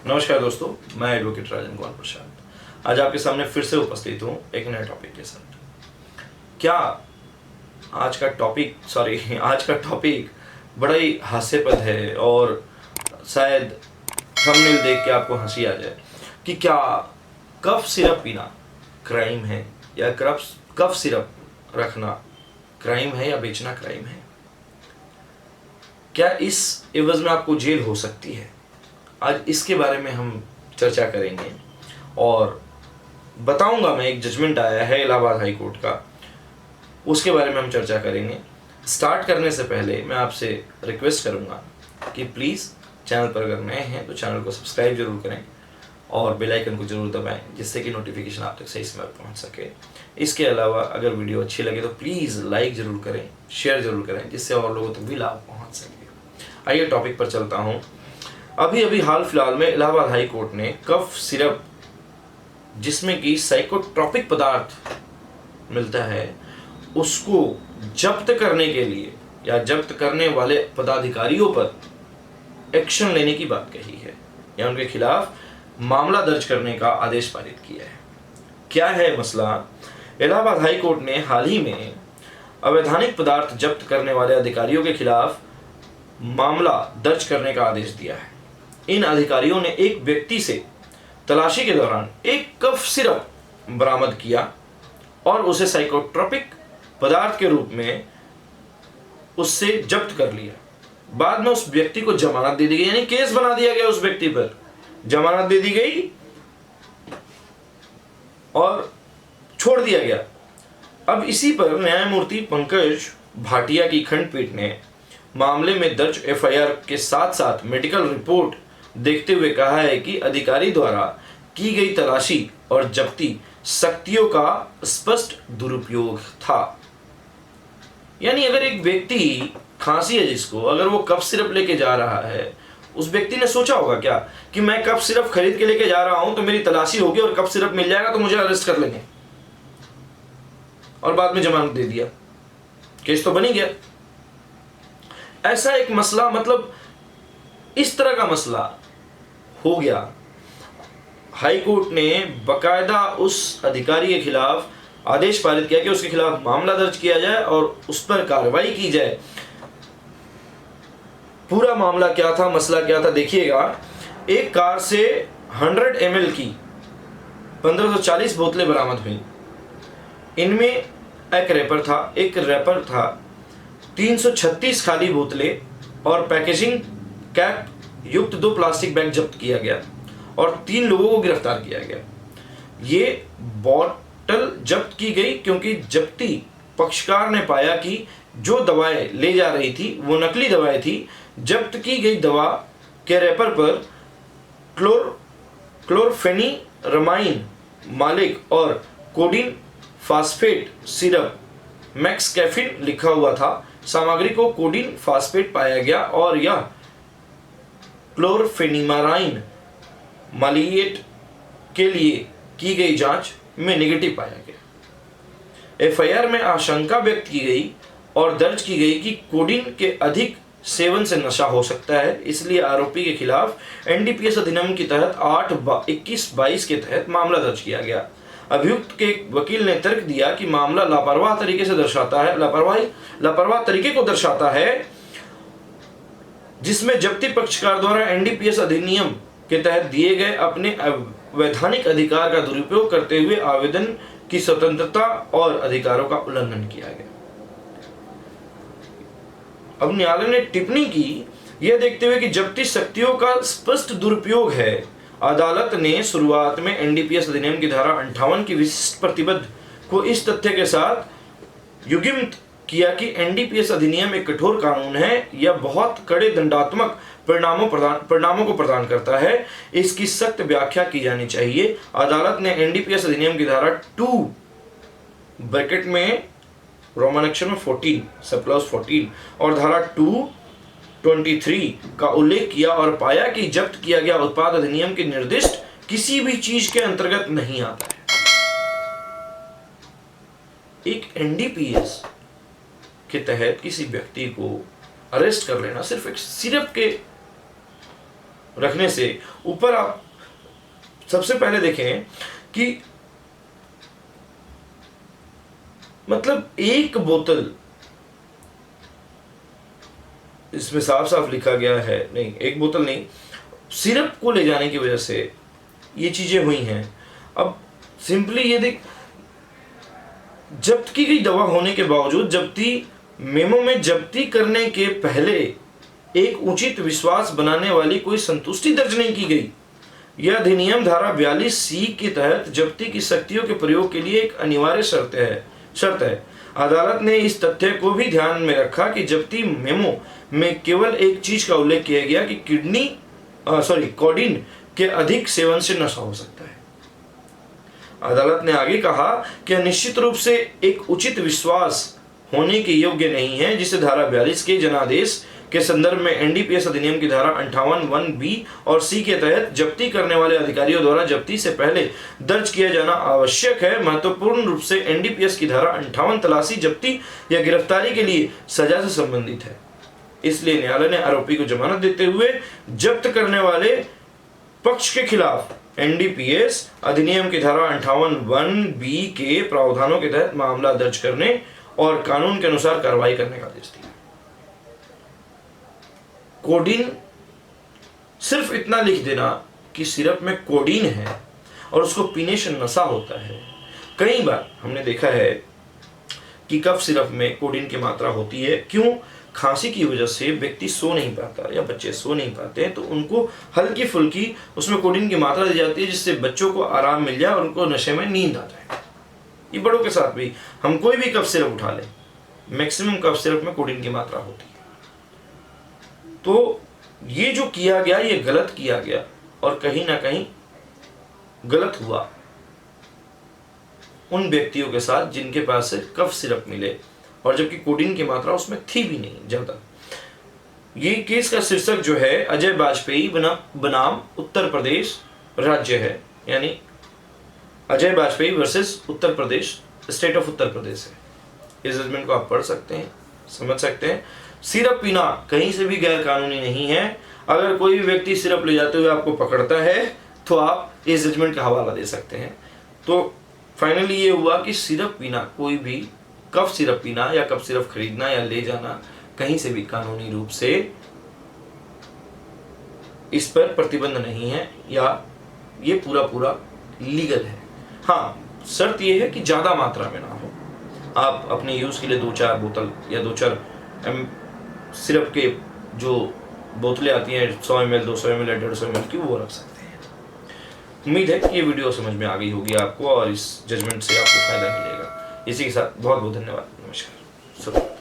नमस्कार दोस्तों, मैं एडवोकेट राजन कुमार प्रसाद आज आपके सामने फिर से उपस्थित हूँ एक नए टॉपिक के साथ। क्या आज का टॉपिक बड़ा ही हास्यपद है और शायद थंबनेल देख के आपको हंसी आ जाए कि क्या कफ सिरप पीना क्राइम है या कफ सिरप रखना क्राइम है या बेचना क्राइम है। क्या इस एवज में आपको जेल हो सकती है। आज इसके बारे में हम चर्चा करेंगे और बताऊंगा मैं, एक जजमेंट आया है इलाहाबाद हाई कोर्ट का, उसके बारे में हम चर्चा करेंगे। स्टार्ट करने से पहले मैं आपसे रिक्वेस्ट करूंगा कि प्लीज़ चैनल पर अगर नए हैं तो चैनल को सब्सक्राइब जरूर करें और बेल आइकन को जरूर दबाएं जिससे कि नोटिफिकेशन आप तक सही समय पर पहुंच सके। इसके अलावा अगर वीडियो अच्छी लगे तो प्लीज़ लाइक ज़रूर करें, शेयर ज़रूर करें जिससे और लोगों तक भी लाभ पहुँच सके। आइए टॉपिक पर चलता हूँ। अभी हाल फिलहाल में इलाहाबाद हाई कोर्ट ने कफ सिरप जिसमें कि साइकोट्रॉपिक पदार्थ मिलता है उसको जब्त करने के लिए या जब्त करने वाले पदाधिकारियों पर एक्शन लेने की बात कही है या उनके खिलाफ मामला दर्ज करने का आदेश पारित किया है। क्या है मसला? इलाहाबाद हाई कोर्ट ने हाल ही में अवैधानिक पदार्थ जब्त करने वाले अधिकारियों के खिलाफ मामला दर्ज करने का आदेश दिया है। इन अधिकारियों ने एक व्यक्ति से तलाशी के दौरान एक कफ सिरप बरामद किया और उसे साइकोट्रोपिक पदार्थ के रूप में उससे जब्त कर लिया। बाद में उस व्यक्ति को जमानत दे दी गई, यानी केस बना दिया गया, उस व्यक्ति पर जमानत दे दी गई और छोड़ दिया गया। अब इसी पर न्यायमूर्ति पंकज भाटिया की खंडपीठ ने मामले में दर्ज एफआईआर के साथ साथ मेडिकल रिपोर्ट देखते हुए कहा है कि अधिकारी द्वारा की गई तलाशी और जब्ती शक्तियों का स्पष्ट दुरुपयोग था। यानी अगर एक व्यक्ति खांसी है जिसको, अगर वो कफ सिरप लेके जा रहा है, उस व्यक्ति ने सोचा होगा क्या कि मैं कफ सिरप खरीद के लेके जा रहा हूं तो मेरी तलाशी होगी और कफ सिरप मिल जाएगा तो मुझे अरेस्ट कर लेंगे, और बाद में जमानत दे दिया, केस तो बन ही गया। ऐसा एक मसला, मतलब इस तरह का मसला हो गया। हाई कोर्ट ने बकायदा उस अधिकारी के खिलाफ आदेश पारित किया कि उसके खिलाफ मामला दर्ज किया जाए और उस पर कार्रवाई की जाए। पूरा मामला क्या था, मसला क्या था, देखिएगा। एक कार से 100 ml की 1540 बोतलें बरामद हुई। इनमें एक रैपर था, 336 खाली बोतलें और पैकेजिंग कैप युक्त 2 प्लास्टिक बैग जब्त किया गया और 3 लोगों को गिरफ्तार किया गया। ये बोतल जब्त की गई क्योंकि जब्ती पक्षकार ने पाया कि जो दवाएं ले जा रही थी वो नकली दवाएं थी। जब्त की गई दवा के रैपर पर क्लोरफेनिरमाइन मालिक और कोडीन फास्फेट सिरप मैक्सकैफिन लिखा हुआ था। सामग्री को कोडीन फास्फेट पाया गया और यह क्लोरफेनिमाराइन मालिएट के लिए की गई जांच में नेगेटिव पाया गया। एफआईआर में आशंका व्यक्त की गई और दर्ज की गई कि कोडीन के अधिक सेवन से नशा हो सकता है, इसलिए आरोपी के खिलाफ एनडीपीएस अधिनियम के तहत 8-21-22 के तहत मामला दर्ज किया गया। अभियुक्त के वकील ने तर्क दिया कि मामला लापरवाह तरीके को दर्शाता है जिसमें जब्ती पक्षकार द्वारा एनडीपीएस अधिनियम के तहत दिए गए अपने वैधानिक अधिकार का दुरुपयोग करते हुए आवेदन की स्वतंत्रता और अधिकारों का उल्लंघन किया गया। अब न्यायालय ने टिप्पणी की, यह देखते हुए कि जब्ती शक्तियों का स्पष्ट दुरुपयोग है, अदालत ने शुरुआत में एनडीपीएस अधिनियम की धारा 58 की विशिष्ट प्रतिबद्ध को इस तथ्य के साथ युग्मित किया कि एनडीपीएस अधिनियम एक कठोर कानून है, यह बहुत कड़े दंडात्मक परिणामों को प्रदान करता है, इसकी सख्त व्याख्या की जानी चाहिए। अदालत ने एनडीपीएस अधिनियम की धारा 2 ब्रैकेट में रोमन अक्षर में 14 सब क्लॉज 14 और धारा 223 का उल्लेख किया और पाया कि जब्त किया गया उत्पाद अधिनियम के निर्दिष्ट किसी भी चीज के अंतर्गत नहीं आता है। एक एनडीपीएस के तहत किसी व्यक्ति को अरेस्ट कर लेना सिर्फ एक सिरप के रखने से ऊपर आप सबसे पहले देखें कि मतलब एक बोतल, इसमें साफ साफ लिखा गया है, नहीं एक बोतल नहीं, सिरप को ले जाने की वजह से ये चीजें हुई हैं। अब सिंपली ये देख, जब्त की गई दवा होने के बावजूद जब्ती मेमो में जब्ती करने के पहले एक उचित विश्वास बनाने वाली कोई संतुष्टि दर्ज नहीं की गई। यह अधिनियम धारा 42C के तहत जब्ती की शक्तियों के प्रयोग के लिए एक अनिवार्य शर्त है। अदालत ने इस तथ्य को भी ध्यान में रखा कि जब्ती मेमो में केवल एक चीज का उल्लेख किया गया कि कोडीन के अधिक सेवन से नशा हो सकता है। अदालत ने आगे कहा कि निश्चित रूप से एक उचित विश्वास होने के योग्य नहीं है, जिसे धारा 42 के जनादेश के संदर्भ में एनडीपीएस अधिनियम की धारा 58(1)(b) और C के तहत जब्ती करने वाले अधिकारियों द्वारा जब्ती से पहले दर्ज किया जाना आवश्यक है। महत्वपूर्ण रूप से एनडीपीएस की धारा 58 तलाशी, जब्ती या गिरफ्तारी के लिए सजा से संबंधित है। इसलिए न्यायालय ने आरोपी को जमानत देते हुए जब्त करने वाले पक्ष के खिलाफ एनडीपीएस अधिनियम की धारा 58(1)(b) के प्रावधानों के तहत मामला दर्ज करने और कानून के अनुसार कार्रवाई करने का आदेश दिया। कोडीन, सिर्फ इतना लिख देना कि सिरप में कोडीन है और उसको पीने से नशा होता है। कई बार हमने देखा है कि कफ सिरप में कोडीन की मात्रा होती है। क्यों? खांसी की वजह से व्यक्ति सो नहीं पाता या बच्चे सो नहीं पाते हैं, तो उनको हल्की फुल्की उसमें कोडीन की मात्रा दी जाती है, जिससे बच्चों को आराम मिल जाए और उनको नशे में नींद आ जाए। ये बड़ों के साथ भी, हम कोई भी कफ सिरप उठा लें, मैक्सिमम कफ सिरप में कोडीन की मात्रा होती है। तो ये जो किया गया, ये गलत किया गया और कहीं ना कहीं गलत हुआ उन व्यक्तियों के साथ जिनके पास से कफ सिरप मिले, और जबकि कोडीन की मात्रा उसमें थी भी नहीं ज्यादा। ये केस का शीर्षक जो है अजय वाजपेयी बनाम उत्तर प्रदेश राज्य है, यानी Ajay Vajpayee versus Uttar Pradesh, state of Uttar Pradesh है। इस जजमेंट को आप पढ़ सकते हैं, समझ सकते हैं। सिरप पीना कहीं से भी गैर कानूनी नहीं है। अगर कोई भी व्यक्ति सिरप ले जाते हुए आपको पकड़ता है तो आप इस जजमेंट का हवाला दे सकते हैं। तो फाइनली ये हुआ कि सिरप पीना, कोई भी कफ सिरप पीना या कफ सिरप खरीदना या ले जाना कहीं से भी कानूनी रूप से इस पर प्रतिबंध नहीं है, या ये पूरा लीगल है। हाँ, शर्त ये है कि ज्यादा मात्रा में ना हो। आप अपने यूज के लिए 2-4 बोतल या 2-4 सिरप के जो बोतलें आती हैं 100 ml, 200 ml या 150 ml की, वो रख सकते हैं। उम्मीद है कि ये वीडियो समझ में आ गई होगी आपको और इस जजमेंट से आपको फायदा मिलेगा। इसी के साथ बहुत बहुत धन्यवाद। नमस्कार।